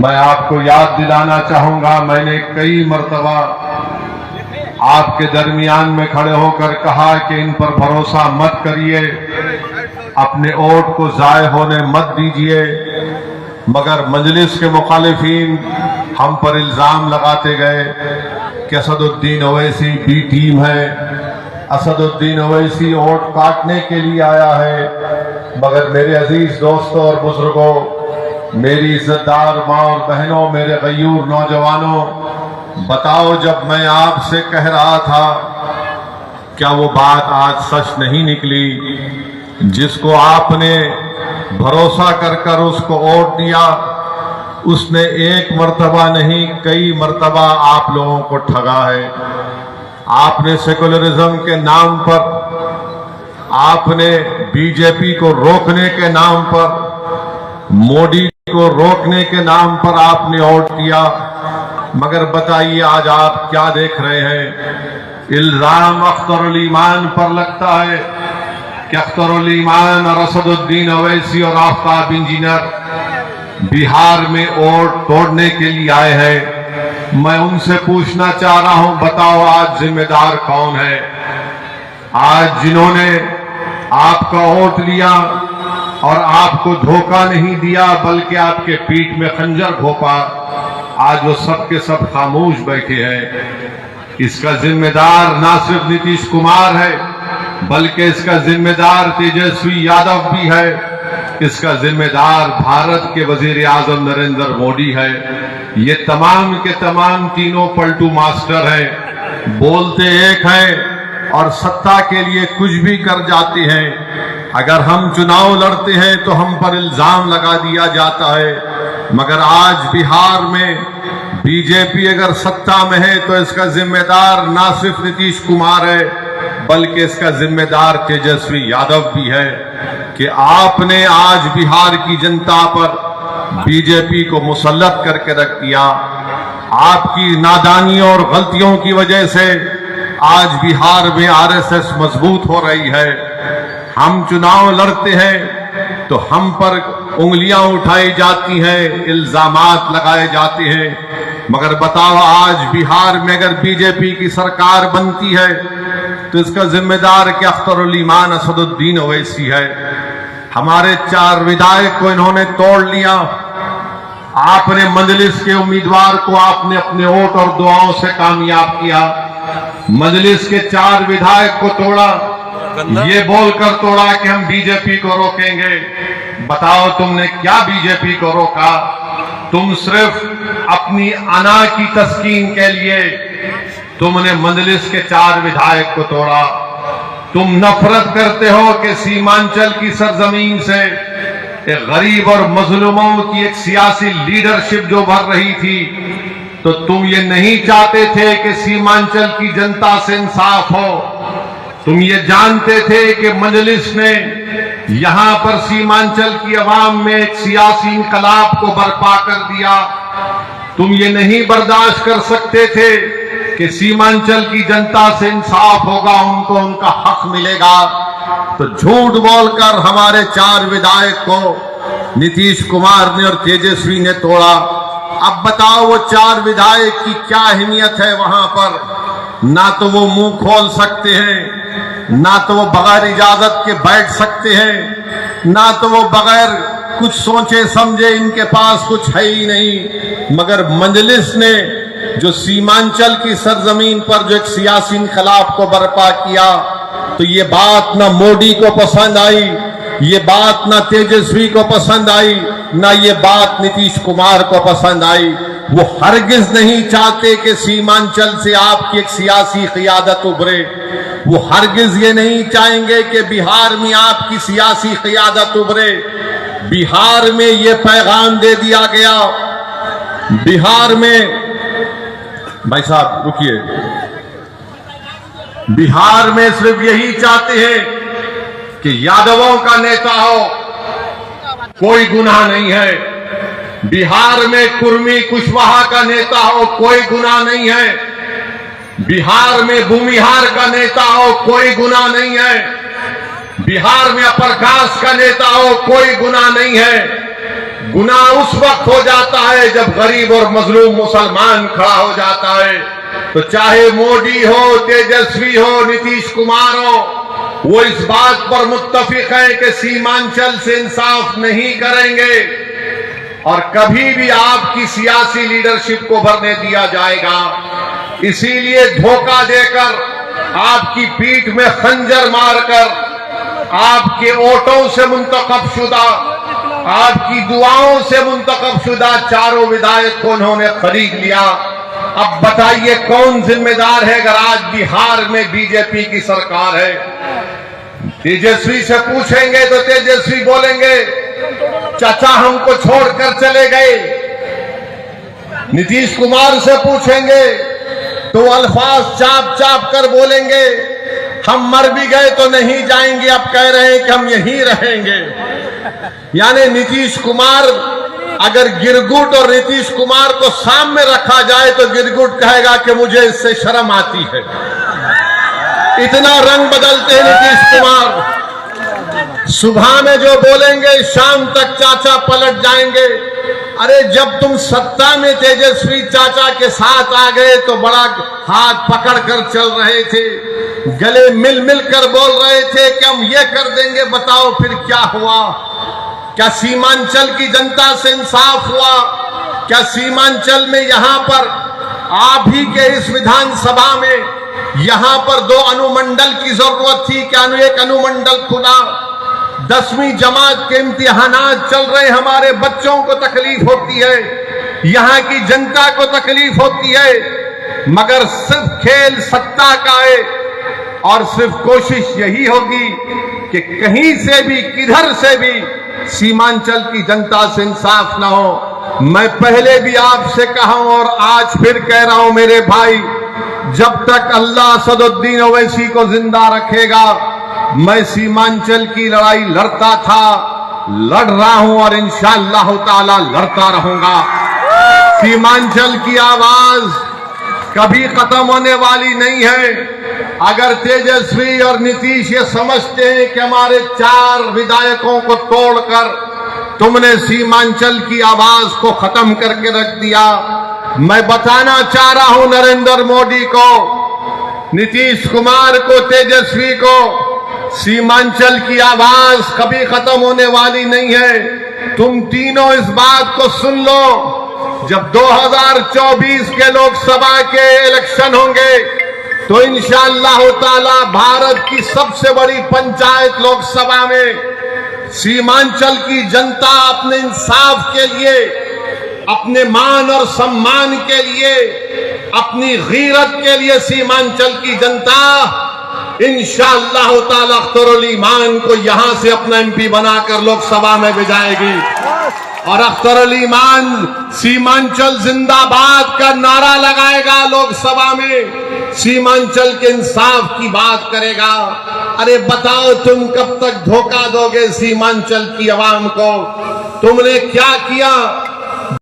मैं आपको याद दिलाना चाहूंगा, मैंने कई मर्तबा आपके दरमियान में खड़े होकर कहा कि इन पर भरोसा मत करिए, अपने वोट को जाय होने मत दीजिए, मगर मजलिस के मुखालिफिन हम पर इल्जाम लगाते गए कि असदुद्दीन ओवैसी बी टीम है, असदुद्दीन ओवैसी वोट काटने के लिए आया है। मगर मेरे अजीज दोस्तों और बुजुर्गों, मेरी इज्जतदार माँ और बहनों, मेरे गयूर नौजवानों, बताओ, जब मैं आपसे कह रहा था, क्या वो बात आज सच नहीं निकली? जिसको आपने भरोसा कर उसको वोट दिया, उसने एक मर्तबा नहीं कई मर्तबा आप लोगों को ठगा है। आपने सेकुलरिज्म के नाम पर, आपने बीजेपी को रोकने के नाम पर, मोदी को रोकने के नाम पर आपने वोट दिया। मगर बताइए आज आप क्या देख रहे हैं? इल्जाम अख्तरुल ईमान पर लगता है कि अख्तरुल ईमान और असदुद्दीन ओवैसी और आफ्ताब इंजीनियर बिहार में वोट तोड़ने के लिए आए हैं। मैं उनसे पूछना चाह रहा हूं, बताओ आज जिम्मेदार कौन है? आज जिन्होंने आपका वोट लिया और आपको धोखा नहीं दिया बल्कि आपके पीठ में खंजर घोंपा, आज वो सब के सब खामोश बैठे हैं। इसका जिम्मेदार ना सिर्फ नीतीश कुमार है बल्कि इसका जिम्मेदार तेजस्वी यादव भी है, इसका जिम्मेदार भारत के वजीर आजम नरेंद्र मोदी है। ये तमाम के तमाम तीनों पलटू मास्टर हैं, बोलते एक हैं और सत्ता के लिए कुछ भी कर जाते हैं। अगर हम चुनाव लड़ते हैं तो हम पर इल्जाम लगा दिया जाता है, मगर आज बिहार में बीजेपी अगर सत्ता में है तो इसका जिम्मेदार ना सिर्फ नीतीश कुमार है बल्कि इसका जिम्मेदार तेजस्वी यादव भी है कि आपने आज बिहार की जनता पर बीजेपी को मुसल्लत करके रख दिया। आपकी नादानियों और गलतियों की वजह से आज बिहार में आरएसएस मजबूत हो रही है। हम चुनाव लड़ते हैं तो हम पर उंगलियां उठाई जाती हैं, इल्जामात लगाए जाते हैं, मगर बताओ आज बिहार में अगर बीजेपी की सरकार बनती है तो इसका जिम्मेदार क्या अख्तरुल ईमान असदुद्दीन ओवैसी है। हमारे 4 विधायक को इन्होंने तोड़ लिया। आपने मजलिस के उम्मीदवार को आपने अपने वोट और दुआओं से कामयाब किया। मजलिस के 4 विधायक को तोड़ा, ये बोलकर तोड़ा कि हम बीजेपी को रोकेंगे। बताओ तुमने क्या बीजेपी को रोका? तुम सिर्फ अपनी अना की तस्कीन के लिए तुमने मजलिस के 4 विधायक को तोड़ा। तुम नफरत करते हो कि सीमांचल की सरजमीन से एक गरीब और मजलूमों की एक सियासी लीडरशिप जो भर रही थी, तो तुम ये नहीं चाहते थे कि सीमांचल की जनता से इंसाफ हो। तुम ये जानते थे कि मजलिस ने यहां पर सीमांचल की आवाम में एक सियासी इनकलाब को बर्पा कर दिया। तुम ये नहीं बर्दाश्त कर सकते थे कि सीमांचल की जनता से इंसाफ होगा, उनको उनका हक मिलेगा। तो झूठ बोलकर हमारे 4 विधायक को नीतीश कुमार ने और तेजस्वी ने तोड़ा। अब बताओ वो 4 विधायक की क्या अहमियत है वहां पर? ना तो वो मुंह खोल सकते हैं, ना तो वो बगैर इजाजत के बैठ सकते हैं, ना तो वो बगैर कुछ सोचे समझे, इनके पास कुछ है ही नहीं। मगर मजलिस ने जो सीमांचल की सरजमीन पर जो एक सियासी इनकलाब को बर्पा किया, तो ये बात ना मोदी को पसंद आई, ये बात ना तेजस्वी को पसंद आई, ना ये बात नीतीश कुमार को पसंद आई। वो हरगिज नहीं चाहते कि सीमांचल से आपकी एक सियासी क़ियादत उभरे। वो हरगिज ये नहीं चाहेंगे कि बिहार में आपकी सियासी क़ियादत उभरे। बिहार में ये पैगाम दे दिया गया, बिहार में, भाई साहब रुकिए, बिहार में सिर्फ यही चाहते हैं कि यादवों का नेता हो, कोई गुनाह नहीं है। बिहार में कुर्मी कुशवाहा का नेता हो, कोई गुनाह नहीं है। बिहार में भूमिहार का नेता हो, कोई गुनाह नहीं है। बिहार में अपर कास्ट का नेता हो, कोई गुनाह नहीं है। गुनाह उस वक्त हो जाता है जब गरीब और मजलूम मुसलमान खड़ा हो जाता है। तो चाहे मोदी हो, तेजस्वी हो, नीतीश कुमार हो, वो इस बात पर मुत्तफिक है कि सीमांचल से इंसाफ नहीं करेंगे और कभी भी आपकी सियासी लीडरशिप को भरने दिया जाएगा। इसीलिए धोखा देकर, आपकी पीठ में खंजर मारकर, आपके वोटों से मुंतखब शुदा, आपकी दुआओं से मुंतखब शुदा चारों विधायक को उन्होंने खरीद लिया। अब बताइए कौन जिम्मेदार है अगर आज बिहार में बीजेपी की सरकार है? तेजस्वी से पूछेंगे तो तेजस्वी बोलेंगे चाचा हमको छोड़कर चले गए। नीतीश कुमार से पूछेंगे तो अल्फाज चाप चाप कर बोलेंगे हम मर भी गए तो नहीं जाएंगे, अब कह रहे हैं कि हम यहीं रहेंगे। यानी नीतीश कुमार, अगर गिरगुट और नीतीश कुमार को सामने रखा जाए तो गिरगुट कहेगा कि मुझे इससे शर्म आती है। इतना रंग बदलते हैं नीतीश कुमार। सुबह में जो बोलेंगे शाम तक चाचा पलट जाएंगे। अरे जब तुम सत्ता में तेजस्वी चाचा के साथ आ गए तो बड़ा हाथ पकड़कर चल रहे थे, गले मिल मिल कर बोल रहे थे कि हम ये कर देंगे। बताओ फिर क्या हुआ? क्या सीमांचल की जनता से इंसाफ हुआ? क्या सीमांचल में यहां पर आप ही के इस विधानसभा में यहां पर 2 अनुमंडल की जरूरत थी? क्या एक अनुमंडल खुला? 10वीं जमात के इम्तिहानात चल रहे, हमारे बच्चों को तकलीफ होती है, यहां की जनता को तकलीफ होती है, मगर सिर्फ खेल सत्ता का है और सिर्फ कोशिश यही होगी कि कहीं से भी, किधर से भी सीमांचल की जनता से इंसाफ ना हो। मैं पहले भी आपसे कहा हूं और आज फिर कह रहा हूं मेरे भाई, जब तक अल्लाह असदुद्दीन ओवैसी को जिंदा रखेगा मैं सीमांचल की लड़ाई लड़ता था, लड़ रहा हूं और इंशाअल्लाह ताला लड़ता रहूंगा। सीमांचल की आवाज कभी खत्म होने वाली नहीं है। अगर तेजस्वी और नीतीश ये समझते हैं कि हमारे 4 विधायकों को तोड़कर तुमने सीमांचल की आवाज को खत्म करके रख दिया, मैं बताना चाह रहा हूं नरेंद्र मोदी को, नीतीश कुमार को, तेजस्वी को, सीमांचल की आवाज कभी खत्म होने वाली नहीं है। तुम तीनों इस बात को सुन लो, जब 2024 के लोकसभा के इलेक्शन होंगे तो इंशाअल्लाह ताला भारत की सबसे बड़ी पंचायत लोकसभा में सीमांचल की जनता अपने इंसाफ के लिए, अपने मान और सम्मान के लिए, अपनी गीरत के लिए सीमांचल की जनता इंशाअल्लाह ताला अख्तरुल ईमान को यहां से अपना एमपी बनाकर लोकसभा में भेजाएगी और अख्तरुल ईमान सीमांचल जिंदाबाद का नारा लगाएगा लोकसभा में, सीमांचल के इंसाफ की बात करेगा। अरे बताओ तुम कब तक धोखा दोगे सीमांचल की आवाम को? तुमने क्या किया?